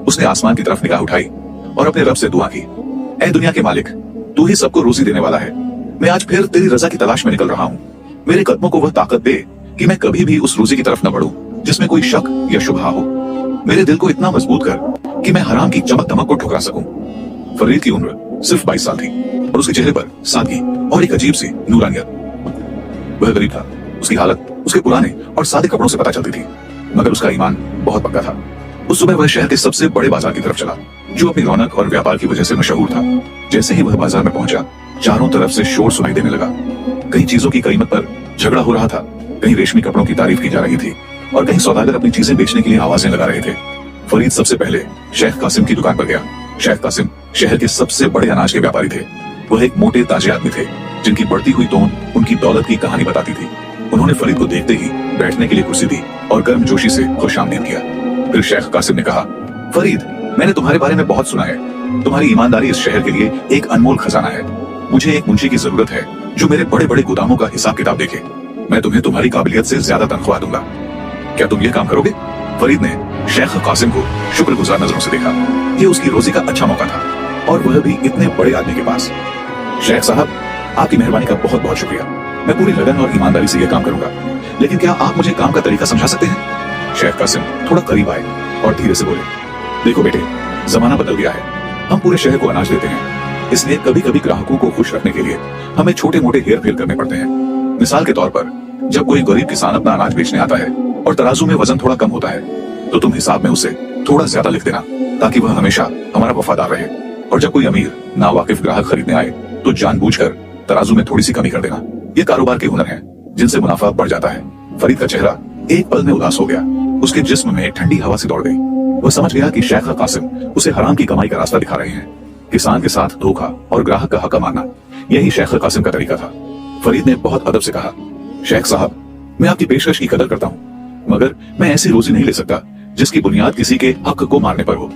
उसने आसमान की तरफ निगाह उठाई और अपने रब से दुआ की, ऐ दुनिया के मालिक, तू ही सबको रोजी देने वाला है। मैं आज फिर तेरी रजा की तलाश में निकल रहा हूँ। मेरे कदमों को वह ताकत दे कि मैं कभी भी उस रोजी की तरफ न बढ़ूं जिसमें कोई शक या शुबहा हो। मेरे दिल को इतना मजबूत कर कि मैं हराम की चमक दमक को ठुकरा सकूं। फरीद की उम्र सिर्फ 22 साल थी और उसके चेहरे पर सादगी और एक अजीब सी नूरानियत। वह गरीब था, उसकी हालत उसके पुराने और सादे कपड़ों से पता चलती थी, मगर उसका ईमान बहुत पक्का था। उस सुबह वह शहर के सबसे बड़े बाजार की तरफ चला, जो अपनी रौनक और व्यापार की वजह से मशहूर था। जैसे ही वह बाजार में पहुंचा, चारों तरफ से शोर सुनाई देने लगा। कई चीजों की कीमत पर झगड़ा हो रहा था, कहीं रेशमी कपड़ों की तारीफ की जा रही थी और कहीं सौदागर अपनी चीजें बेचने के लिए आवाजें लगा रहे थे। फरीद सबसे पहले शेख कासिम की दुकान पर गया। शेख कासिम शहर के सबसे बड़े अनाज के व्यापारी थे। वह एक मोटे ताजे आदमी थे जिनकी बढ़ती हुई तोन उनकी दौलत की कहानी बताती थी। उन्होंने फरीद को देखते ही बैठने के लिए कुर्सी दी और गर्मजोशी से खुशामदीद किया। फिर शेख कासिम ने कहा, फरीद, मैंने तुम्हारे बारे में बहुत सुना है। तुम्हारी ईमानदारी इस शहर के लिए एक अनमोल खजाना है। मुझे एक मुंशी की जरूरत है जो मेरे बड़े बड़े गोदामों का हिसाब किताब देखे। मैं तुम्हें तुम्हारी काबिलियत से ज्यादा तनख्वाह दूंगा। क्या तुम ये काम करोगे? फरीद ने शेख कासिम को शुक्रगुजार नजरों से देखा। ये उसकी रोजी का अच्छा मौका था और वह भी इतने बड़े आदमी के पास। शेख साहब, आपकी मेहरबानी का बहुत बहुत शुक्रिया। मैं पूरी लगन और ईमानदारी से यह काम करूंगा, लेकिन क्या आप मुझे काम का तरीका समझा सकते हैं? शेख कासिम थोड़ा करीब आए और धीरे से बोले, देखो बेटे, जमाना बदल गया है। हम पूरे शहर को अनाज देते हैं, इसलिए कभी कभी ग्राहकों को खुश रखने के लिए हमें छोटे मोटे हेर फेर करने पड़ते हैं। मिसाल के तौर पर, जब कोई गरीब किसान अपना अनाज बेचने आता है और तराजू में वजन थोड़ा कम होता है, तो तुम हिसाब में उसे थोड़ा ज्यादा लिख देना, ताकि वह हमेशा हमारा वफादार रहे। और जब कोई अमीर नावाकिफ ग्राहक खरीदने आए तो जानबूझकर तराजू में थोड़ी सी कमी कर देना। ये कारोबार के हुनर हैं जिनसे मुनाफा बढ़ जाता है। फरीद का चेहरा एक पल में उदास हो गया। उसके जिस्म में ठंडी हवा सी दौड़ गई। वह समझ गया कि शेख कासिम उसे हराम की कमाई का रास्ता दिखा रहे हैं। किसान के साथ धोखा और ग्राहक का हक मारना, यही शेख कासिम का तरीका था। फरीद ने बहुत अदब से कहा, शेख साहब, मैं आपकी पेशकश की कदर करता हूँ, मगर मैं ऐसी रोजी नहीं ले सकता जिसकी बुनियाद किसी के हक को मारने पर हो।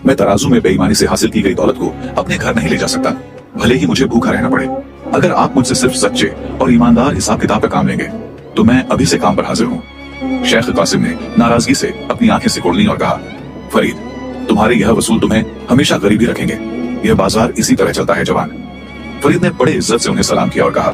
मैं तराजू में बेईमानी से हासिल की गई दौलत को अपने घर नहीं ले जा सकता, भले ही मुझे भूखा रहना पड़े। अगर आप मुझसे सिर्फ सच्चे और ईमानदार हिसाब किताब का काम लेंगे तो मैं अभी से काम पर हाजिर हूँ। शेख कासिम ने नाराजगी से अपनी आंखें सिकोड़ ली और कहा, फरीद, तुम्हारे यह वसूल तुम्हें हमेशा गरीब ही रखेंगे। यह बाजार इसी तरह चलता है जवान। फरीद ने बड़े इज्जत से उन्हें सलाम किया और कहा,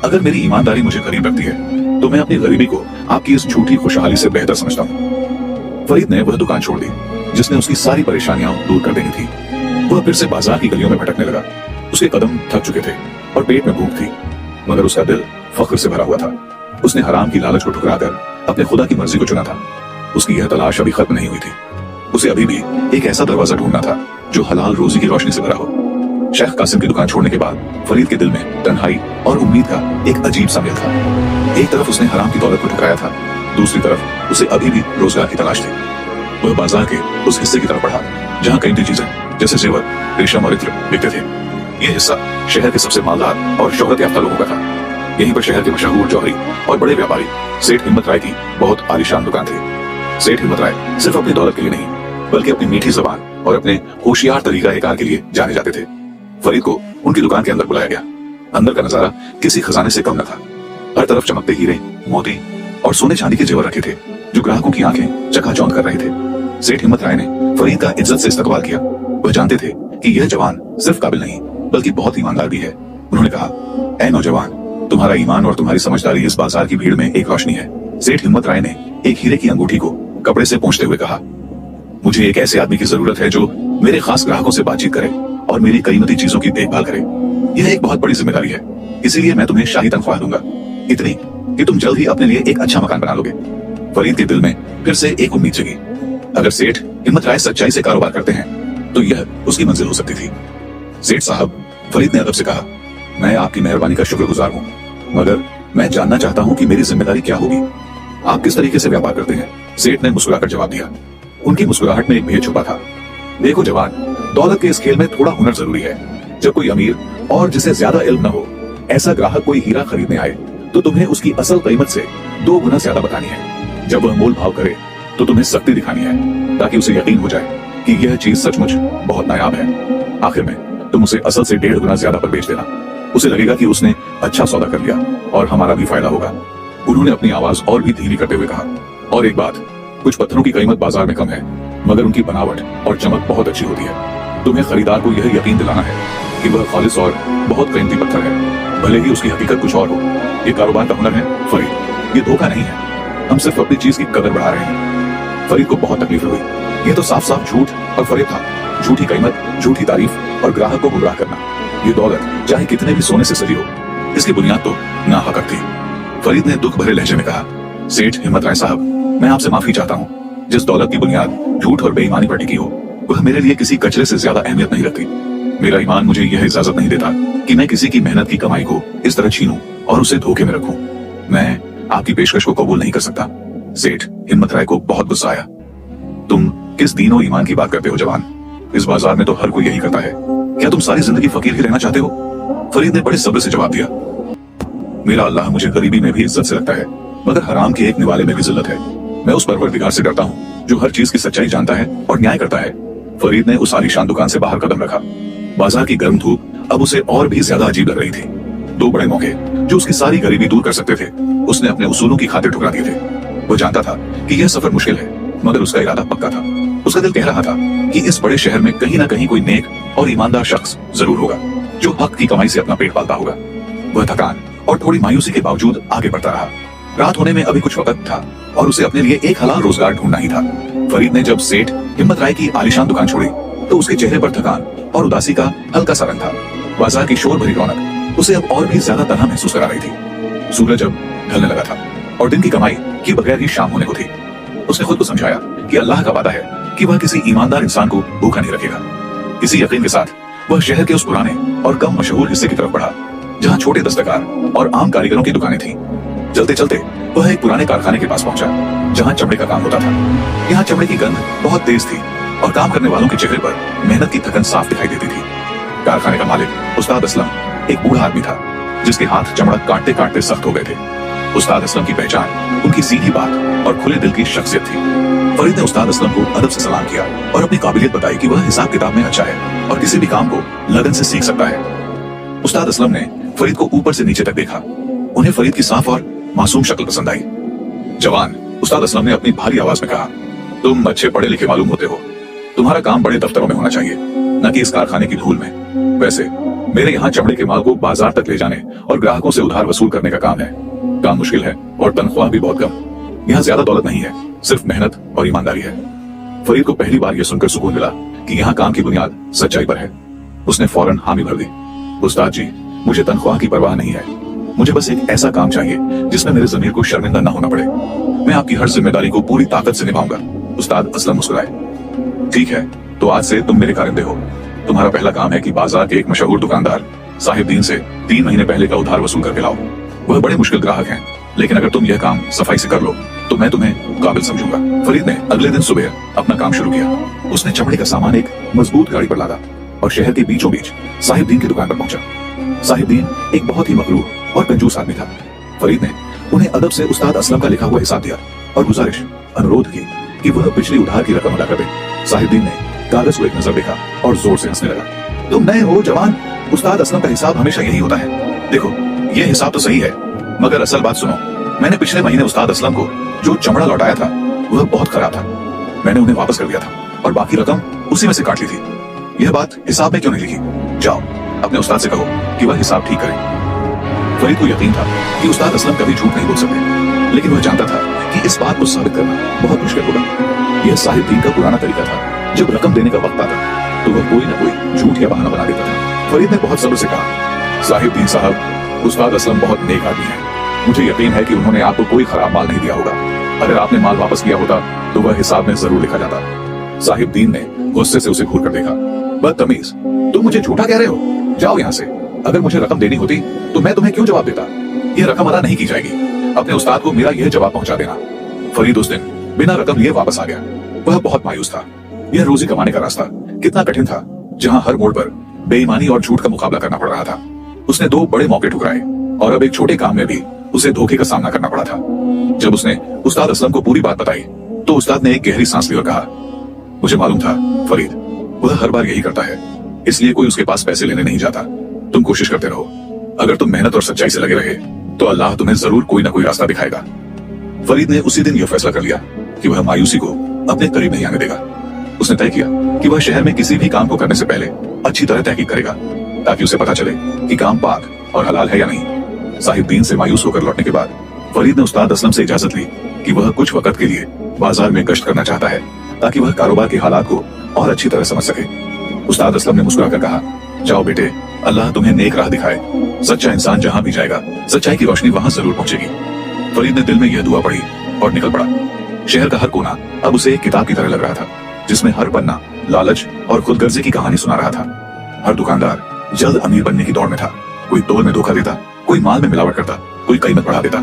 अगर मेरी ईमानदारी मुझे गरीब रखती है तो मैं अपनी गरीबी को आपकी इस झूठी खुशहाली से बेहतर समझता हूँ। फरीद ने वह दुकान छोड़ दी जिसने उसकी सारी परेशानियां दूर कर देनी थी। वह फिर से बाजार की गलियों में भटकने लगा। उसके कदम थक चुके थे और पेट में भूख थी, मगर उसका दिल फख्र से भरा हुआ था। उसने हराम की लालच को ठुकराकर अपने खुदा की मर्जी को चुना था। उसकी यह तलाश अभी खत्म नहीं हुई थी। उसे अभी भी एक ऐसा दरवाजा ढूंढना था जो हलाल रोजी की रोशनी से भरा हो। शेख कासिम की दुकान छोड़ने के बाद फरीद के दिल में तन्हाई और उम्मीद का एक अजीब सा मेल था। एक तरफ उसने हराम की दौलत को ठुकराया था, दूसरी तरफ उसे अभी भी रोजगार की तलाश थी। वह बाजार के उस हिस्से की तरफ बढ़ा जहाँ कीमती चीजें जैसे जेवर, रेशम और इत्र बिकते थे। यह हिस्सा शहर के सबसे मालदार और शोहरत याफ्ता लोगों का था। यहीं पर शहर के मशहूर जौहरी और बड़े व्यापारी सेठ हिम्मत राय की बहुत आलीशान दुकान थी। सेठ हिम्मत राय सिर्फ अपनी दौलत के लिए नहीं, बल्कि अपनी मीठी जुबान और अपने होशियार तरीका एकार के लिए जाने जाते थे। फरीद को उनकी दुकान के अंदर बुलाया गया। अंदर का नजारा किसी खजाने से कम न था। हर तरफ चमकते हीरे, मोती और सोने चांदी के जेवर रखे थे जो ग्राहकों की आंखें चकाचौंध कर रहे थे। सेठ हिम्मत राय ने फरीद का इज्जत से इस्तकबाल किया। वह जानते थे कि यह जवान सिर्फ काबिल नहीं बल्कि बहुत ईमानदार भी है। उन्होंने कहा, ऐ नौजवान, तुम्हारा ईमान और तुम्हारी समझदारी इस बाजार की भीड़ में एक रोशनी है। सेठ हिम्मत राय ने एक हीरे की अंगूठी को कपड़े से पोंछते हुए कहा, मुझे एक ऐसे आदमी की जरूरत है जो मेरे खास ग्राहकों से बातचीत करे और मेरी कीमती चीजों की देखभाल करे। यह एक बहुत बड़ी जिम्मेदारी है, इसीलिए मैं तुम्हें शाही तनख्वाह दूंगा, इतनी कि तुम जल्द ही अपने लिए एक अच्छा मकान बना लोगे। फरीद के दिल में फिर से एक उम्मीद जगी। अगर सेठ हिम्मत राय सच्चाई से कारोबार करते हैं तो यह उसकी मंजिल हो सकती थी। सेठ साहब, फरीद ने अदब से कहा, मैं आपकी मेहरबानी का शुक्रगुजार हूँ, मगर मैं जानना चाहता हूँ कि मेरी जिम्मेदारी क्या होगी। आप किस तरीके से व्यापार करते हैं? सेठ ने मुस्कुराकर जवाब दिया। उनकी मुस्कुराहट में एक भेद छुपा था। देखो जवान, दौलत के इस खेल में थोड़ा हुनर जरूरी है। जब कोई अमीर और जिसे ज्यादा इल्म न हो ऐसा ग्राहक कोई हीरा खरीदने आए तो तुम्हें उसकी असल कीमत से 2 गुना ज्यादा बतानी है। जब वह मोल भाव करे तो तुम्हें सख्ती दिखानी है ताकि उसे यकीन हो जाए कि यह चीज सचमुच बहुत नायाब है। आखिर में तुम उसे असल से 1.5 गुना ज्यादा पर बेच देना। उसे लगेगा कि उसने अच्छा सौदा कर लिया और हमारा भी फायदा होगा। उन्होंने अपनी आवाज और भी धीमी करते हुए कहा, और एक बात, कुछ पत्थरों की कीमत बाजार में कम है, मगर उनकी बनावट और चमक बहुत अच्छी होती है। तुम्हें खरीदार को यह यकीन दिलाना है कि वह खालिस और बहुत कीमती पत्थर है, भले ही उसकी हकीकत कुछ और हो। ये कारोबार का हुनर है फरीद, ये धोखा नहीं है। हम सिर्फ अपनी चीज की कदर बढ़ा रहे हैं। फरीद को बहुत तकलीफ हुई। ये तो साफ साफ झूठ और फरेब था। झूठी कीमत, झूठी तारीफ और ग्राहक को गुमराह करना। ये दौलत चाहे कितने भी सोने से सजी हो, इसकी बुनियाद तो नाहक थी। फरीद ने दुख भरे लहजे में कहा, सेठ हिम्मत राय साहब, मैं आपसे माफी चाहता हूँ। जिस दौलत की बुनियाद झूठ और बेईमानी पर टिकी हो, वह मेरे लिए किसी कचरे से ज्यादा अहमियत नहीं रखती। मेरा ईमान मुझे यह इजाजत नहीं देता कि मैं किसी की मेहनत की कमाई को इस तरह छीनूं और उसे धोखे में रखूं। मैं आपकी पेशकश को कबूल नहीं कर सकता। सेठ हिम्मत राय को बहुत गुस्सा आया। तुम किस दीन और ईमान की बात करते हो जवान? इस बाजार में तो हर कोई यही करता है। क्या तुम सारी जिंदगी फकीर ही रहना चाहते हो? फरीद ने बड़े सब्र से जवाब दिया, मेरा अल्लाह मुझे गरीबी में भी इज्जत से रखता है, मगर हराम के एक निवाले में भी जिल्लत है। मैं उस परवरदिगार से डरता हूँ जो हर चीज की सच्चाई जानता है और न्याय करता है। फरीद ने उस आलीशान दुकान से बाहर कदम रखा। बाजार की गर्म धूप अब उसे और भी ज्यादा अजीब लग रही थी। दो बड़े मौके जो उसकी सारी गरीबी दूर कर सकते थे, उसने अपने उसूलों की खातिर ठुकरा दिए थे। वो जानता था कि यह सफर मुश्किल है, मगर उसका इरादा पक्का था। उसका दिल कह रहा था कि इस बड़े शहर में कहीं ना कहीं कोई नेक और ईमानदार शख्स जरूर होगा जो हक की कमाई से अपना पेट पालता होगा। वह थकान और थोड़ी मायूसी के बावजूद आगे बढ़ता रहा। रात होने में अभी कुछ वक्त था और उसे अपने लिए एक हलाल रोजगार ढूंढना ही था। फरीद ने जब सेठ हिम्मत राय की आलीशान दुकान छोड़ी तो उसके चेहरे पर थकान और उदासी का हल्का सा रंग था। बाजार की शोर भरी रौनक उसे अब और भी ज्यादा तन्हा महसूस करा रही थी। सूरज अब ढलने लगा था और दिन की कमाई के बगैर ही शाम होने को थी। उसने खुद को समझाया कि अल्लाह का वादा है कि वह किसी ईमानदार इंसान को भूखा नहीं रखेगा। इसी यकीन के साथ वह शहर के उस पुराने और कम मशहूर हिस्से की तरफ बढ़ा जहाँ छोटे दस्तकार और आम कारीगरों की दुकानें थीं। चलते चलते वह एक पुराने कारखाने के पास पहुंचा जहाँ चमड़े का काम होता था। यहाँ चमड़े की गंध बहुत तेज थी और काम करने वालों के चेहरे पर मेहनत की थकन साफ दिखाई देती थी। कारखाने का मालिक उस्ताद असलम एक बूढ़ा आदमी था जिसके हाथ चमड़ा काटते काटते सख्त हो गए थे। उस्ताद असलम की पहचान उनकी सीधी बात और खुले दिल की शख्सियत थी। फरीद ने उस्ताद असलम को अदब से सलाम किया और अपनी काबिलियत बताई कि वह हिसाब किताब में अच्छा है और किसी भी काम को लगन से सीख सकता है। उस्ताद असलम ने फरीद को ऊपर से नीचे तक देखा। उन्हें फरीद की साफ और मासूम शक्ल पसंद आई। जवान, उस्ताद असलम ने अपनी भारी आवाज में कहा, तुम अच्छे पढ़े लिखे मालूम होते हो। तुम्हारा काम बड़े दफ्तरों में होना चाहिए, न कि इस कारखाने की धूल में। वैसे मेरे यहाँ चमड़े के माल को बाजार तक ले जाने और ग्राहकों से उधार वसूल करने का काम है। काम मुश्किल है और तनख्वाह भी बहुत कम। यहाँ ज्यादा दौलत नहीं है, सिर्फ मेहनत और ईमानदारी है। फरीद को पहली बार यह सुनकर सुकून मिला कि यहाँ काम की बुनियाद सच्चाई पर है। उसने फौरन हामी भर दी। उस्ताद जी, मुझे तनख्वाह की परवाह नहीं है। मुझे बस एक ऐसा काम चाहिए जिसमें मेरे ज़मीर को शर्मिंदा न होना पड़े। मैं आपकी हर जिम्मेदारी को पूरी ताकत से निभाऊंगा। उस्ताद असलम मुस्कुराए। ठीक है, तो आज से तुम मेरे कारिंदे हो। तुम्हारा पहला काम है कि बाजार के एक मशहूर दुकानदार साहिबदीन से 3 महीने पहले का उधार वसूल करके लाओ। वह बड़े मुश्किल ग्राहक हैं, लेकिन अगर तुम यह काम सफाई से कर लो तो मैं तुम्हें काबिल समझूंगा। फरीद ने अगले दिन सुबह अपना काम शुरू किया। उसने चमड़े का सामान एक मजबूत गाड़ी पर लादा और शहर के बीचों बीच साहिबदीन की दुकान पर पहुंचा। साहिबदीन एक बहुत ही मकरूर और कंजूस आदमी था। फरीद ने उन्हें अदब से उस्ताद असलम का लिखा हुआ हिसाब दिया और गुजारिश अनुरोध की कि वह पिछली उधार की रकम अदा कर दे। साहिबदीन ने कागज को एक नजर देखा और जोर से हंसने लगा। तुम नए हो जवान, उस्ताद असलम का हिसाब हमेशा यही होता है। देखो, यह हिसाब तो सही है, मगर असल बात सुनो। मैंने पिछले महीने उस्ताद असलम को जो चमड़ा लौटाया था वह बहुत खराब था। मैंने उन्हें वापस कर दिया था और बाकी रकम उसी में से काट ली थी। यह बात हिसाब में क्यों नहीं लिखी? जाओ अपने उस्ताद से कहो कि वह हिसाब ठीक करे। फरीद को यकीन था कि उस्ताद असलम कभी झूठ नहीं बोल सकते, लेकिन वह जानता था कि इस बात को साबित करना बहुत मुश्किल होगा। यह साहिबदीन का पुराना तरीका था। जब रकम देने का वक्त आता तो वह कोई न कोई झूठ या बहाना बना देता था। फरीद ने बहुत सब्र से कहा, साहिबदीन साहब, उस्ताद असलम बहुत नेक आदमी है। मुझे यकीन है कि उन्होंने आपको कोई खराब माल नहीं दिया होगा। अगर आपने माल वापस किया होता तो वह हिसाब में जरूर लिखा जाता। साहिबदीन ने गुस्से से उसे घूर कर देखा। बदतमीज, तुम मुझे झूठा कह रहे हो? जाओ यहाँ से। अगर मुझे रकम देनी होती तो मैं तुम्हें क्यों जवाब देता? यह रकम अदा नहीं की जाएगी। अपने उस्ताद को मेरा यह जवाब पहुंचा देना। फरीद उस दिन बिना रकम लिए वापस आ गया। वह बहुत मायूस था। यह रोजी कमाने का रास्ता कितना कठिन था, जहाँ हर मोड़ पर बेईमानी और झूठ का मुकाबला करना पड़ रहा था। उसने 2 बड़े मौके ठुकराए और अब एक छोटे काम में भी उसे धोखे का सामना करना पड़ा था। जब उसने उस्ताद असलम को पूरी बात बताई तो उस्ताद ने एक गहरी सांस ली और कहा, मुझे मालूम था फरीद, वह हर बार यही करता है, इसलिए कोई उसके पास पैसे लेने नहीं जाता। तुम कोशिश करते रहो। अगर तुम मेहनत और सच्चाई से लगे रहे तो अल्लाह तुम्हें जरूर कोई ना कोई रास्ता दिखाएगा। फरीद ने उसी दिन यह फैसला कर लिया कि वह मायूसी को अपने करीब नहीं आने देगा। उसने तय किया कि वह शहर में किसी भी काम को करने से पहले अच्छी तरह तहकीक करेगा, ताकि उसे पता चले कि काम पाक और हलाल है या नहीं। साहिब दीन से मायूस होकर लौटने के बाद फरीद ने उस्ताद असलम से इजाजत ली कि वह कुछ वक्त के लिए बाजार में गश्त करना चाहता है, ताकि वह कारोबार के हालात को और अच्छी तरह समझ सके। उस्ताद असलम ने मुस्कुराकर कहा, जाओ बेटे, अल्लाह तुम्हें नेक राह दिखाए। सच्चा इंसान जहां भी जाएगा सच्चाई की रोशनी वहां जरूर पहुंचेगी। फरीद ने दिल में यह दुआ पढ़ी और निकल पड़ा। शहर का हर कोना अब उसे एक किताब की तरह लग रहा था, जिसमें हर पन्ना लालच और खुदगर्जी की कहानी सुना रहा था। हर दुकानदार जल्द अमीर बनने की दौड़ में था। कोई तोल में धोखा देता, कोई माल में मिलावट करता, कोई कीमत बढ़ा देता।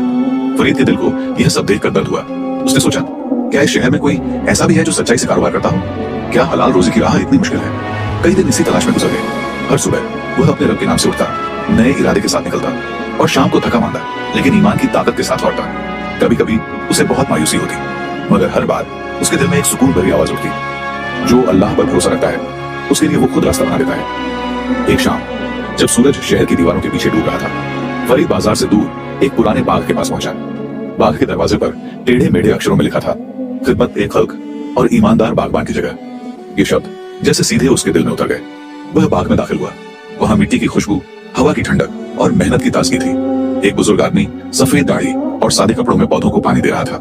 फरीद के दिल को यह सब देखकर दर्द हुआ। उसने सोचा, क्या इस शहर में कोई ऐसा भी है जो सच्चाई से कारोबार करता हो? क्या हलाल रोजी की राह इतनी मुश्किल है? कई दिन इसी तलाश में गुजर गए। हर सुबह वह अपने रब के नाम से उठता, नए इरादे के साथ निकलता और शाम को थका मांदा लेकिन ईमान की ताकत के साथ लौटता। कभी कभी उसे बहुत मायूसी होती, मगर हर बार उसके दिल में एक सुकून भरी आवाज उठती, जो अल्लाह पर भरोसा रखता है उसके लिए वो खुद रास्ता बना देता है। एक शाम जब सूरज शहर की दीवारों के पीछे डूब रहा था, फरीद बाजार से दूर एक पुराने बाग के पास पहुंचा। बाग के दरवाजे पर टेढ़े मेढ़े अक्षरों में लिखा था, खिदमत एक खल्क और ईमानदार बागबान की जगह। ये शब्द जैसे सीधे उसके दिल में उतर गए। वह बाग में दाखिल हुआ। वहां मिट्टी की खुशबू, हवा की ठंडक और मेहनत की ताजगी थी। एक बुजुर्ग आदमी सफेद दाढ़ी और सादे कपड़ों में पौधों को पानी दे रहा था।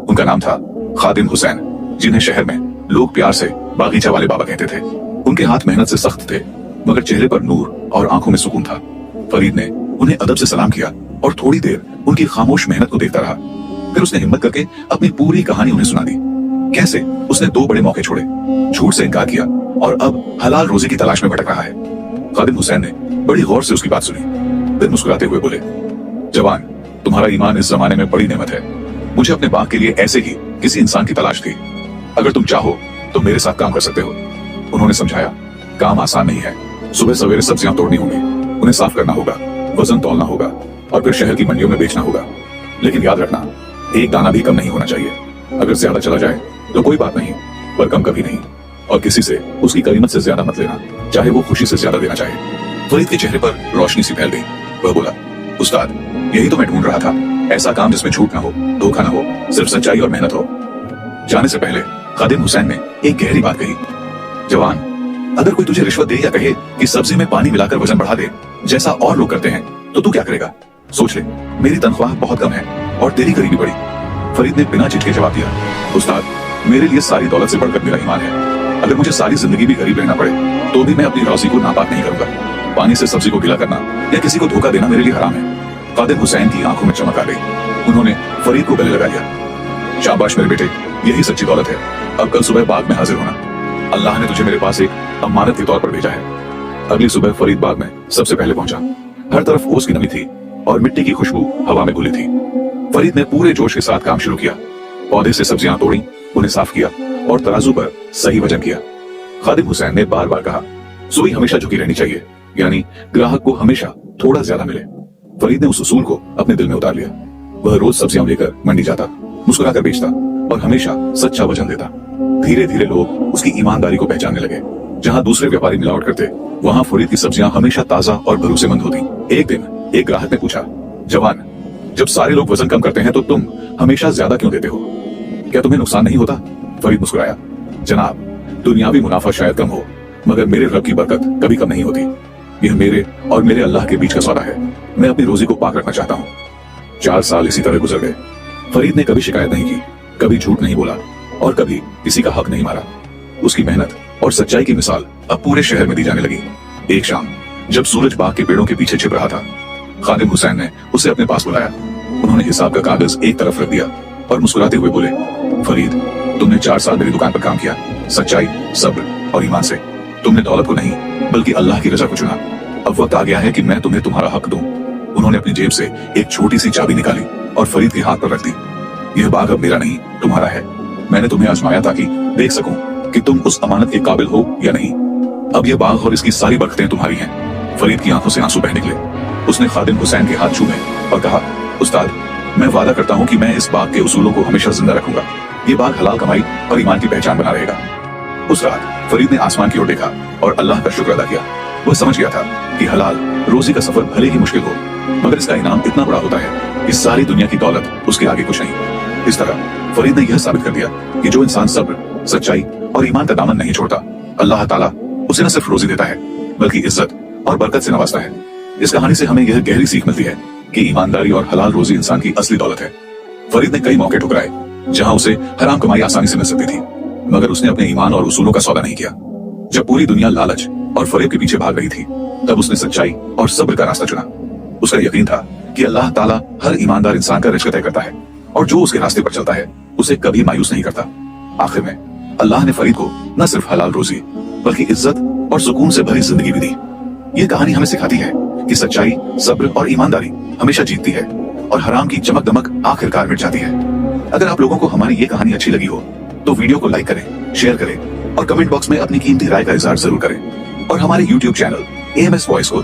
उनका नाम था खादिम हुसैन, जिन्हें शहर में लोग प्यार से बागीचा वाले बाबा कहते थे। उनके हाथ मेहनत से सख्त थे, मगर चेहरे पर नूर और आंखों में सुकून था। फरीद ने उन्हें अदब से सलाम किया और थोड़ी देर उनकी खामोश मेहनत को देखता रहा। फिर उसने हिम्मत करके अपनी पूरी कहानी उन्हें सुना दी। कैसे उसने 2 बड़े मौके छोड़े, झूठ से इनकार किया और अब हलाल रोजी की तलाश में भटक रहा है। खादिम हुसैन ने बड़ी गौर से उसकी बात सुनी, फिर मुस्कुराते हुए बोले, जवान, तुम्हारा ईमान इस जमाने में बड़ी नेमत है। मुझे अपने बाग के लिए ऐसे ही किसी इंसान की तलाश थी। अगर तुम चाहो तो मेरे साथ काम कर सकते हो। उन्होंने समझाया, काम आसान नहीं है। सुबह सवेरे सब्जियां तोड़नी होंगी, उन्हें साफ करना होगा, वजन तौलना होगा और फिर शहर की मंडियों में बेचना होगा। लेकिन याद रखना, एक दाना भी कम नहीं होना चाहिए। अगर ज्यादा चला जाए तो कोई बात नहीं, पर कम कभी नहीं। और किसी से उसकी कीमत से ज्यादा मत लेना, चाहे वो खुशी से ज्यादा देना चाहे। फरीद के चेहरे पर रोशनी सी फैल गई। वह बोला, उस्ताद, यही तो मैं ढूंढ रहा था, ऐसा काम जिसमें झूठ ना हो, धोखा ना हो, सिर्फ सच्चाई और मेहनत हो। जाने से पहले खादिम हुसैन ने एक गहरी बात कही, जवान, अगर कोई तुझे रिश्वत दे या कहे कि सब्जी में पानी मिलाकर वजन बढ़ा दे, जैसा और लोग करते हैं, तो तू क्या करेगा? सोच ले, मेरी तनख्वाह बहुत कम है और तेरी गरीबी बड़ी। फरीद ने बिना झिझके जवाब दिया, उस्ताद, मेरे लिए सारी दौलत से बढ़कर मेरा ईमान है। अगर मुझे सारी जिंदगी भी गरीब रहना पड़े तो भी मैं अपनी रोजी को नापाक नहीं करूंगा। पानी से सब्जी को गीला करना या किसी को धोखा देना मेरे लिए हराम है। खादिम हुसैन की आंखों में चमक आ गई। उन्होंने फरीद को गले लगा लिया। शाबाश मेरे बेटे, यही सच्ची दौलत है। अब कल सुबह बाग में हाजिर होना। अल्लाह ने तुझे मेरे पास एक अमानत के तौर पर भेजा है। अगली सुबह फरीद बाग में सबसे पहले पहुंचा। हर तरफ ओस की नमी थी और मिट्टी की खुशबू हवा में घुली थी। फरीद ने पूरे जोश के साथ काम शुरू किया। पौधे से सब्जियां तोड़ी, उन्हें साफ किया और तराजू पर सही वजन किया। खादिम हुसैन ने बार बार कहा, सुई हमेशा झुकी रहनी चाहिए, यानी ग्राहक को हमेशा थोड़ा ज्यादा मिले। फरीद ने उस उसूल को अपने दिल में उतार लिया। वह रोज सब्जियां लेकर मंडी जाता, मुस्कुराकर बेचता और हमेशा सच्चा वजन देता। धीरे धीरे लोग उसकी ईमानदारी को पहचानने लगे। जहां दूसरे व्यापारी मिलावट करते, वहां फरीद की सब्जियां हमेशा ताजा और भरोसेमंद होती। एक दिन एक ग्राहक ने पूछा, जवान, जब सारे लोग वजन कम करते हैं तो तुम हमेशा ज्यादा क्यों देते हो? क्या तुम्हें नुकसान नहीं होता? फरीद मुस्कुराया, जनाब, दुनियावी मुनाफा शायद कम हो, मगर मेरे रब की बरकत कभी कम नहीं होती। यह मेरे और मेरे अल्लाह के बीच का सौदा है। मैं अपनी रोजी को पाक रखना चाहता हूँ। 4 साल इसी तरह गुजर गए। फरीद ने कभी शिकायत नहीं की, कभी झूठ नहीं बोला और कभी किसी का हक नहीं मारा। उसकी मेहनत और सच्चाई की मिसाल अब पूरे शहर में दी जाने लगी। एक शाम जब सूरज बाग के पेड़ों के पीछे छिप रहा था, खादिम हुसैन ने उसे अपने पास बुलाया। उन्होंने हिसाब का कागज एक तरफ रख दिया और मुस्कुराते हुए बोले, फरीद, तुमने 4 साल मेरी दुकान पर काम किया, सच्चाई, सब्र और ईमान से। तुमने दौलत को नहीं बल्कि अल्लाह की रजा को चुना। अब वक्त आ गया है कि मैं तुम्हें तुम्हारा हक दूं। उन्होंने अपनी जेब से एक छोटी सी चाबी निकाली और फरीद के हाथ पर रख दी। यह बाग अब मेरा नहीं, तुम्हारा है। मैंने तुम्हें आजमाया ताकि देख सकूं कि तुम उस अमानत के काबिल हो या नहीं। अब यह बाग और इसकी सारी बरकतें तुम्हारी हैं। फरीद की आंखों से आंसू बह निकले। उसने खादिम हुसैन के हाथ छूए और कहा, उस्ताद, मैं वादा करता हूँ कि मैं इस बाग के उसूलों को हमेशा जिंदा रखूंगा। ये बाग हलाल कमाई और ईमान की पहचान बना रहेगा। उस रात फरीद ने आसमान की ओर देखा और अल्लाह का शुक्र अदा किया। वह समझ गया था कि हलाल रोजी का सफर भले ही मुश्किल हो, मगर इसका इनाम इतना बड़ा होता है कि सारी दुनिया की दौलत उसके आगे कुछ नहीं। इस तरह फरीद ने यह साबित कर दिया कि जो इंसान सब्र सच्चाई और ईमान का दामन नहीं छोड़ता। अल्लाह ताला उसे न सिर्फ रोजी देता है बल्कि इज्जत और बरकत से नवाजता है। इस कहानी से हमें यह गहरी सीख मिलती है कि ईमानदारी और हलाल रोजी इंसान की असली दौलत है। फरीद ने कई मौके ठुकराए जहां उसे हराम कमाई आसानी से मिल सकती थी, मगर उसने अपने ईमान और उसूलों का सौदा नहीं किया। जब पूरी दुनिया लालच और फरेब के पीछे भाग रही थी, तब उसने सच्चाई और सब्र का रास्ता चुना। उसका यकीन था कि अल्लाह ताला हर ईमानदार इंसान का रिज़्क़ तय करता है और जो उसके रास्ते पर चलता है उसे कभी मायूस नहीं करता। आखिर में अल्लाह ने फरीद को न सिर्फ हलाल रोजी बल्कि इज्जत और सुकून से भरी जिंदगी भी दी। ये कहानी हमें सिखाती है कि सच्चाई, सब्र और ईमानदारी हमेशा जीतती है और हराम की चमक दमक आखिरकार मिट जाती है। अगर आप लोगों को हमारी ये कहानी अच्छी लगी हो तो वीडियो को लाइक करें, शेयर करें और कमेंट बॉक्स में अपनी कीमती राय का इजहार जरूर करें और हमारे YouTube चैनल AMS वॉइस को